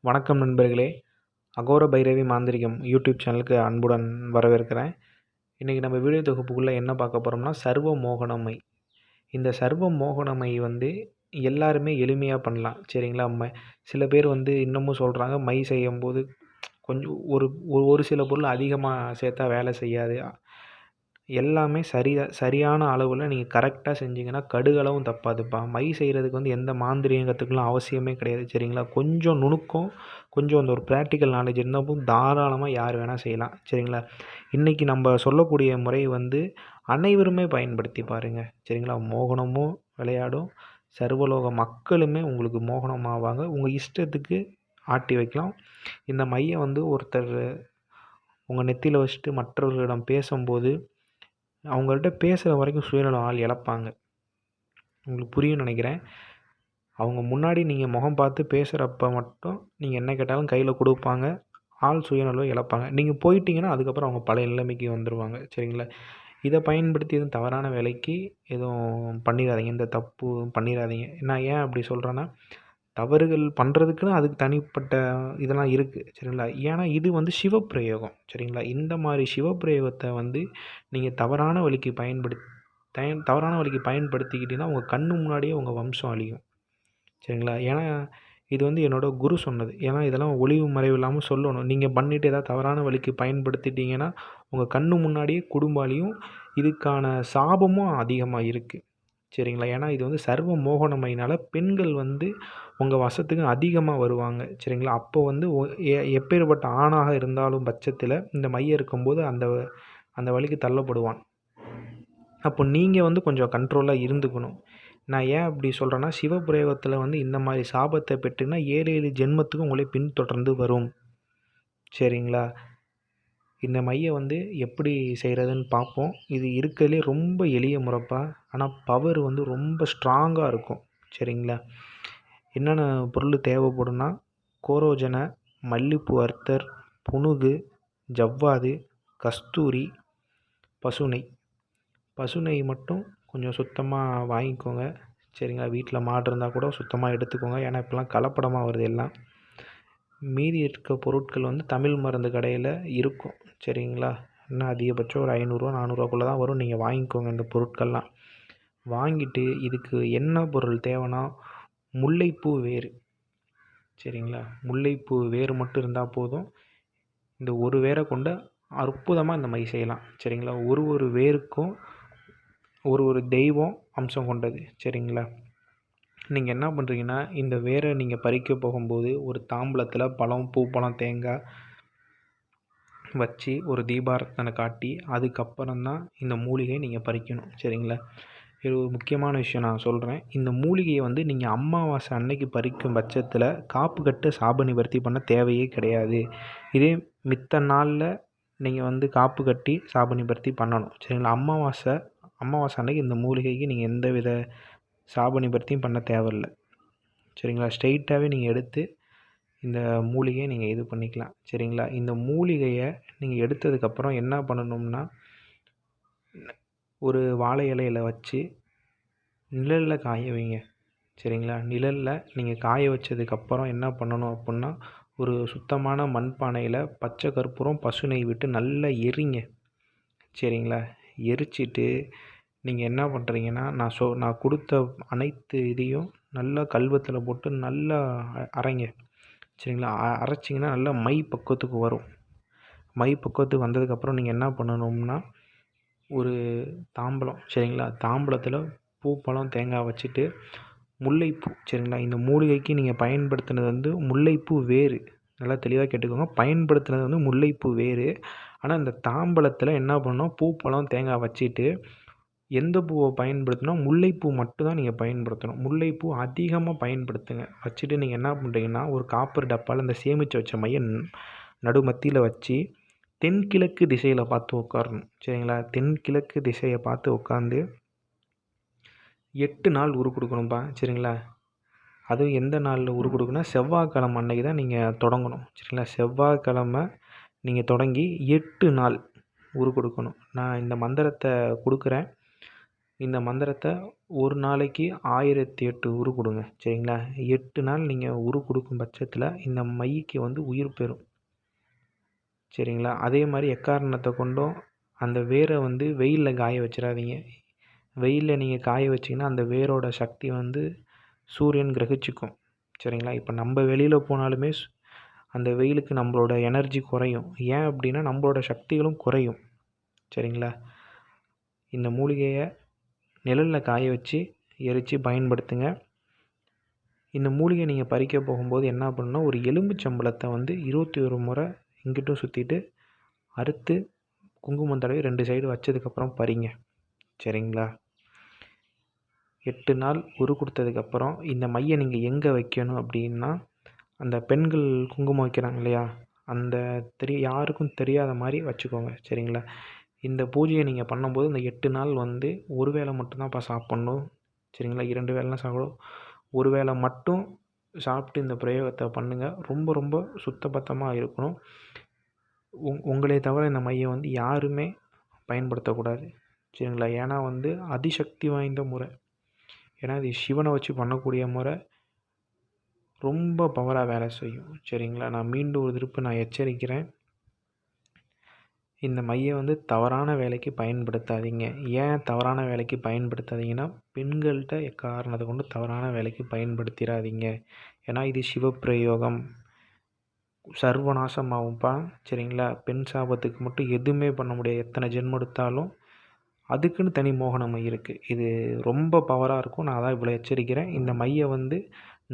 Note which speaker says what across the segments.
Speaker 1: வணக்கம் நண்பர்களே. அகோர பைரவி மாந்திரிகம் யூடியூப் சேனலுக்கு அன்புடன் வரவேற்கிறேன். இன்றைக்கி நம்ம வீடியோ தொகுப்புக்குள்ளே என்ன பார்க்க போகிறோம்னா, சர்வ மோகனமை. இந்த சர்வ மோகனமை எல்லாருமே எளிமையாக பண்ணலாம். சரிங்களா? சில பேர் இன்னமும் சொல்கிறாங்க, மை செய்யும்போது கொஞ்சம் ஒரு ஒரு சில பொருள் அதிகமாக சேர்த்தா வேலை செய்யாது. எல்லாமே சரியான அளவில் நீங்கள் கரெக்டாக செஞ்சிங்கன்னா கடுகளவும் தப்பாதுப்பா. மை செய்கிறதுக்கு எந்த மாந்திரிகம் கற்றுக்கலாம் அவசியமே கிடையாது. சரிங்களா? கொஞ்சம் நுணுக்கம், கொஞ்சம் அந்த ஒரு ப்ராக்டிக்கல் நாலேஜ் இருந்தால் போதும், தாராளமாக யார் வேணால் செய்யலாம். சரிங்களா? இன்றைக்கி நம்ம சொல்லக்கூடிய முறை அனைவருமே பயன்படுத்தி பாருங்கள். சரிங்களா? மோகனமும் விளையாடும், சர்வலோக மக்களுமே உங்களுக்கு மோகனம் ஆவாங்க. உங்கள் இஷ்டத்துக்கு ஆட்டி வைக்கலாம். இந்த மையை ஒருத்தர் உங்கள் நெத்தியில் வச்சுட்டு மற்றவர்களிடம் பேசும்போது அவங்கள்ட்ட பேசுகிற வரைக்கும் சுயநலம் ஆள் இழப்பாங்க. உங்களுக்கு புரியும்னு நினைக்கிறேன். அவங்க முன்னாடி நீங்கள் முகம் பார்த்து பேசுகிறப்ப மட்டும் நீங்கள் என்ன கேட்டாலும் கையில் கொடுப்பாங்க. ஆள் சுயநலம் இழப்பாங்க. நீங்கள் போயிட்டீங்கன்னா அதுக்கப்புறம் அவங்க பழைய நிலைமைக்கு வந்துடுவாங்க. சரிங்களா? இதை பயன்படுத்தி எதுவும் தவறான வேலைக்கு எதுவும் பண்ணிடாதீங்க. இந்த தப்பு பண்ணிடாதீங்க. நான் ஏன் அப்படி சொல்கிறேன்னா, தவறுகள் பண்ணுறதுக்குன்னு அதுக்கு தனிப்பட்ட இதெல்லாம் இருக்குது. சரிங்களா? ஏன்னா இது சிவப்பிரயோகம். சரிங்களா? இந்த மாதிரி சிவப்பிரயோகத்தை நீங்கள் தவறான வழிக்கு பயன்படுத்திக்கிட்டீங்கன்னா உங்கள் கண்ணு முன்னாடியே உங்கள் வம்சம் அழியும். சரிங்களா? ஏன்னா இது என்னோடய குரு சொன்னது. ஏன்னா இதெல்லாம் ஒளிவு மறைவு இல்லாமல் சொல்லணும். நீங்கள் பண்ணிவிட்டு ஏதாவது தவறான வழிக்கு பயன்படுத்திட்டீங்கன்னா உங்கள் கண்ணு முன்னாடியே குடும்பம் அழியும். இதுக்கான சாபமும் அதிகமாக இருக்குது. சரிங்களா? ஏன்னா இது சர்வ மோகனமையினால் பெண்கள் உங்கள் வசத்துக்கு அதிகமாக வருவாங்க. சரிங்களா? அப்போ எப்பேற்பட்ட ஆணாக இருந்தாலும் பட்சத்தில் இந்த மையம் இருக்கும்போது அந்த வழிக்கு தள்ளப்படுவான். அப்போ நீங்கள் கொஞ்சம் கண்ட்ரோலாக இருந்துக்கணும். நான் ஏன் அப்படி சொல்கிறேன்னா, சிவபிரயோகத்தில் இந்த மாதிரி சாபத்தை பெற்றுன்னா 7 ஜென்மத்துக்கு உங்களை பின்தொடர்ந்து வரும். சரிங்களா? இந்த மையை எப்படி செய்கிறதுன்னு பார்ப்போம். இது இருக்கிறதுலே ரொம்ப எளிய முறைப்பா. ஆனால் பவர் ரொம்ப ஸ்ட்ராங்காக இருக்கும். சரிங்களா? என்னென்ன பொருள் தேவைப்படும்னா, கோரோஜனை, மல்லிப்பூ அர்த்தர், புனுகு, ஜவ்வாது, கஸ்தூரி, பசுனை மட்டும் கொஞ்சம் சுத்தமாக வாங்கிக்கோங்க. சரிங்களா? வீட்டில் மாடு இருந்தால் கூட சுத்தமாக எடுத்துக்கோங்க. ஏன்னா இப்போலாம் கலப்படமாக வருது எல்லாம். மீதி இருக்க பொருட்கள் தமிழ் மருந்து கடையில் இருக்கும். சரிங்களா? இன்னும் அதிகபட்சம் ஒரு 500 400 தான் வரும். நீங்கள் வாங்கிக்கோங்க இந்த பொருட்கள்லாம். வாங்கிட்டு இதுக்கு என்ன பொருள் தேவைன்னா, முல்லைப்பூ வேர். சரிங்களா? முல்லைப்பூ வேர் மட்டும் இருந்தால் போதும். இந்த ஒரு வேரை கொண்டு அற்புதமாக இந்த மை செய்யலாம். சரிங்களா? ஒரு வேருக்கும் ஒரு தெய்வம் அம்சம் கொண்டது. சரிங்களா? நீங்கள் என்ன பண்ணுறீங்கன்னா, இந்த வேரை நீங்கள் பறிக்க போகும்போது ஒரு தாம்பூலத்தில் பழம், பூ, பழம், தேங்காய் வச்சு ஒரு தீபாரத்தனை காட்டி அதுக்கப்புறம் தான் இந்த மூலிகையை நீங்கள் பறிக்கணும். சரிங்களா? இது ஒரு முக்கியமான விஷயம் நான் சொல்கிறேன். இந்த மூலிகையை நீங்கள் அமாவாசை அன்னைக்கு பறிக்கும் பட்சத்தில் காப்பு கட்டு சாப நிவர்த்தி பண்ண தேவையே கிடையாது. இதே மித்த நாளில் நீங்கள் காப்பு கட்டி சாப நிவர்த்தி பண்ணணும். சரிங்களா? அமாவாசை அன்னைக்கு இந்த மூலிகைக்கு நீங்கள் எந்த வித சாப நிவர்த்தியும் பண்ண தேவையில்லை. சரிங்களா? ஸ்ட்ரெயிட்டாகவே நீங்கள் எடுத்து இந்த மூலிகையை நீங்கள் இது பண்ணிக்கலாம். சரிங்களா? இந்த மூலிகையை நீங்கள் எடுத்ததுக்கப்புறம் என்ன பண்ணணும்னா, ஒரு வாழை இலையில் வச்சு நிழலில் காய வைங்க. சரிங்களா? நிழலில் நீங்கள் காய வச்சதுக்கப்புறம் என்ன பண்ணணும் அப்புடின்னா, ஒரு சுத்தமான மண்பானையில் பச்சை கற்பூரம், பசுனை விட்டு நல்லா எரிங்க. சரிங்களா? எரிச்சிட்டு நீங்கள் என்ன பண்ணுறீங்கன்னா, நான் கொடுத்த அனைத்து இதையும் நல்லா கல்வத்தில் போட்டு நல்லா அரைங்க. சரிங்களா? அரைச்சிங்கன்னா நல்லா மை பக்குவத்துக்கு வரும். மை பக்குவத்துக்கு வந்ததுக்கப்புறம் நீங்கள் என்ன பண்ணணும்னா, ஒரு தாம்பலம். சரிங்களா? தாம்பலத்தில் பூ, பழம், தேங்காய் வச்சுட்டு முல்லைப்பூ. சரிங்களா? இந்த மூலிகைக்கு நீங்கள் பயன்படுத்தினது முல்லைப்பூ வேர். நல்லா தெளிவாக கேட்டுக்கோங்க. பயன்படுத்தினது முல்லைப்பூ வேர். ஆனால் இந்த தாம்பலத்தில் என்ன பண்ணணும், பூ, பழம், தேங்காய் வச்சுட்டு எந்த பூவை பயன்படுத்தினா முல்லைப்பூ மட்டும் தான் நீங்கள் பயன்படுத்தணும். முல்லைப்பூ அதிகமாக பயன்படுத்துங்க. வச்சுட்டு நீங்கள் என்ன பண்ணுறீங்கன்னா, ஒரு காப்பர் டப்பாவில் இந்த சேமித்து வச்ச மைய நடு மத்தியில் வச்சு தென்கிழக்கு திசையில் பார்த்து உட்காரணும். சரிங்களா? தென்கிழக்கு திசையை பார்த்து உட்காந்து 8 நாள் உரு கொடுக்கணும்ப்பா. சரிங்களா? அதுவும் எந்த நாளில் உரு கொடுக்கணும்னா, செவ்வாய்க்கிழமை அன்னைக்கு தான் நீங்கள் தொடங்கணும். சரிங்களா? செவ்வாய்க்கிழமை நீங்கள் தொடங்கி 8 நாள் உரு கொடுக்கணும். நான் இந்த மந்திரத்தை கொடுக்குறேன். இந்த மந்திரத்தை ஒரு நாளைக்கு 1008 உரு கொடுங்க. சரிங்களா? 8 நாள் நீங்கள் உரு கொடுக்கும் பட்சத்தில் இந்த மைக்கு வந்து உயிர் பெறும். சரிங்களா? அதே மாதிரி எக்காரணத்தை கொண்டும் அந்த வேரை வந்து வெயிலில் காய வச்சிடாதீங்க. வெயிலில் நீங்கள் காய வச்சிங்கன்னா அந்த வேரோட சக்தி வந்து சூரியன் கிரகிச்சிக்கும். சரிங்களா? இப்போ நம்ம வெளியில் போனாலுமே அந்த வெயிலுக்கு நம்மளோட எனர்ஜி குறையும். ஏன் அப்படின்னா நம்மளோட சக்திகளும் குறையும். சரிங்களா? இந்த மூலிகையை நிழலில் காய வச்சு எரித்து பயன்படுத்துங்க. இந்த மூலிகை நீங்கள் பறிக்க போகும்போது என்ன பண்ணணும்னா, ஒரு எலும்புச்சம்பழத்தை வந்து 21 முறை இங்கிட்டும் சுற்றிட்டு அறுத்து குங்குமம் தடவி 2 சைடு வச்சதுக்கப்புறம் பறிங்க. சரிங்களா? 8 நாள் உரு கொடுத்ததுக்கப்புறம் இந்த மையை நீங்கள் எங்கே வைக்கணும் அப்படின்னா, அந்த பெண்கள் குங்குமம் வைக்கிறாங்க இல்லையா, அந்த யாருக்கும் தெரியாத மாதிரி வச்சுக்கோங்க. சரிங்களா? இந்த பூஜையை நீங்கள் பண்ணும்போது இந்த 8 நாள் வந்து ஒரு வேளை மட்டும்தான்ப்பா சாப்பிட்ணும். சரிங்களா? 2 வேளைலாம் சாப்பிடும். ஒரு வேளை மட்டும் சாப்பிட்டு இந்த பிரயோகத்தை பண்ணுங்கள். ரொம்ப ரொம்ப சுத்தபத்தமாக இருக்கணும். உங்களே தவிர இந்த மையை வந்து யாருமே பயன்படுத்தக்கூடாது. சரிங்களா? ஏன்னா வந்து அதிசக்தி வாய்ந்த முறை. ஏன்னா இது சிவனை வச்சு பண்ணக்கூடிய முறை. ரொம்ப பவராக வேலை செய்யும். சரிங்களா? நான் மீண்டும் ஒரு திருப்பு நான் எச்சரிக்கிறேன். இந்த மையை வந்து தவறான வேலைக்கு பயன்படுத்தாதீங்க. ஏன் தவறான வேலைக்கு பயன்படுத்தாதீங்கன்னா, பெண்கள்கிட்ட எக்காரணத்தை கொண்டு தவறான வேலைக்கு பயன்படுத்திடாதீங்க. ஏன்னா இது சிவப்பிரயோகம். சர்வநாசமாகும்ப்பா. சரிங்களா? பெண் சாபத்துக்கு மட்டும் எதுவுமே பண்ண முடியாது. எத்தனை ஜென்மம் எடுத்தாலும் அதுக்குன்னு தனி மோகனமை இருக்குது. இது ரொம்ப பவராக இருக்கும். நான் அதான் இவ்வளோ எச்சரிக்கிறேன். இந்த மையை வந்து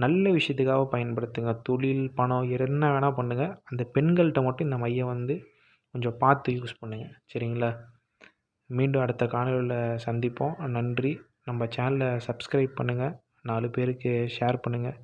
Speaker 1: நல்ல விஷயத்துக்காக பயன்படுத்துங்க. தொழில், பணம் என்ன வேணால் பண்ணுங்கள். அந்த பெண்கள்கிட்ட மட்டும் இந்த மையை வந்து கொஞ்சம் பார்த்து யூஸ் பண்ணுங்கள். சரிங்களா? மீண்டும் அடுத்த காணொளியில் சந்திப்போம். நன்றி. நம்ம சேனலை சப்ஸ்கிரைப் பண்ணுங்கள். 4 பேருக்கு ஷேர் பண்ணுங்கள்.